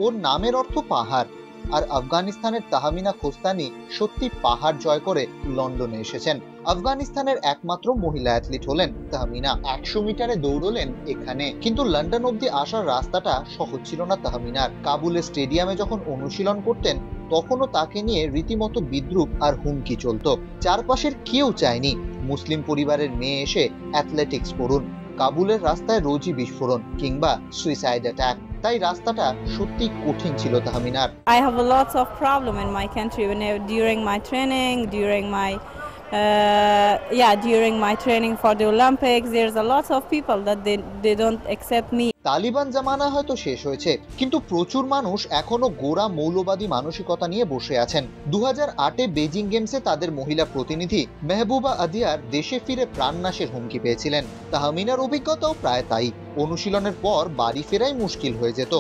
ওর নামের অর্থ পাহাড়। আর আফগানিস্তানের তাহমিনা কোস্তানি সত্যি পাহাড় জয় করে লন্ডনে এসেছেন। আফগানিস্তানের একমাত্র মহিলা অ্যাথলিট হলেন তাহমিনা। 100 মিটারে দৌড়লেন এখানে। কিন্তু লন্ডন অব্দি আসার রাস্তাটা সহজ ছিল না তাহমিনার। কাবুলের স্টেডিয়ামে যখন অনুশীলন করতেন তখনও তাকে নিয়ে রীতিমতো বিদ্রূপ আর হুমকি চলতো। চারপাশের কেউ চায়নি মুসলিম পরিবারের মেয়ে এসে অ্যাথলেটিক্স পড়ুন। কাবুলের রাস্তায় রোজই বিস্ফোরণ কিংবা সুইসাইড অ্যাটাক। তাই রাস্তাটা সত্যি কঠিন ছিল তাহমিনার। I have a lot of problem in my country during my training, during my training for the Olympics. There's a lot of people that they don't accept me. Taliban জামানা হয়তো শেষ হয়েছে, কিন্তু প্রচুর মানুষ এখনো গোঁড়া মৌলবাদী মানসিকতা নিয়ে বসে আছেন। 2008-এ বেজিং গেমসে তাদের মহিলা প্রতিনিধি মেহবুবা আদিয়ার দেশে ফিরে প্রাণনাশের হুমকি পেয়েছিলেন। তাহমিনার অভিজ্ঞতাও প্রায় তাই। অনুশীলনের পর বাড়ি ফেরাই মুশকিল হয়ে যেত।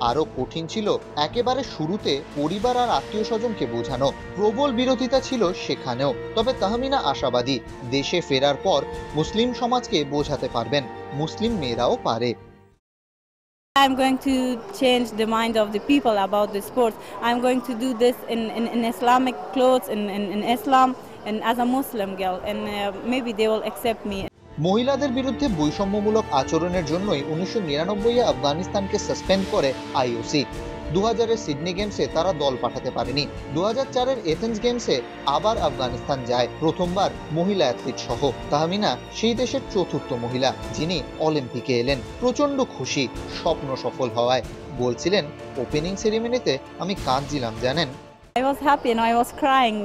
আরো কঠিন ছিল একেবারে শুরুতে পরিবার আর আত্মীয় স্বজনকে বোঝানো। প্রবল বিরোধিতা ছিল সেখানেও। তবে তাহমিনা আশাবাদী, দেশে ফেরার পর মুসলিম সমাজকে বোঝাতে পারবেন মুসলিম মেয়েরাও পারে। I'm going to change the mind of the people about the sport. I'm going to do this in Islamic clothes, in Islam, and as a Muslim girl, and maybe they will accept me. মহিলাদের বিরুদ্ধে বৈষম্যমূলক আচরণের জন্যই 1999-এ আফগানিস্তানকে suspend করে IOC. 2000-এর Sydney গেমসে তারা দল পাঠাতে পারেনি। 2004-এর এথেন্স গেমসে আবার আফগানিস্তান যায়, প্রথমবার মহিলা অ্যাথলিট সহ। তাহমিনা সেই দেশের চতুর্থ মহিলা যিনি অলিম্পিকে এলেন। প্রচন্ড খুশি স্বপ্ন সফল হওয়ায়। বলছিলেন, ওপেনিং সেরিমনিতে আমি কাঁদছিলাম জানেন। I was happy and I was crying,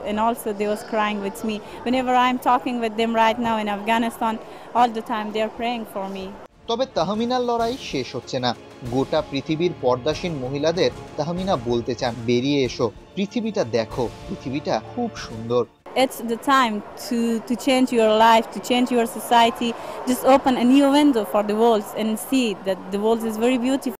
and also they was crying with me. Whenever I'm talking with them right now in Afghanistan, all the time they are praying for me. তবে তাহমিনার লড়াই শেষ হচ্ছে না। গোটা পৃথিবীর পর্দাসীন মহিলাদের তাহমিনা বলতে চান, বেরিয়ে এসো, পৃথিবীটা দেখো, পৃথিবীটা খুব সুন্দর। It's the time to change your life, to change your society. Just open a new window for the world and see that the world is very beautiful.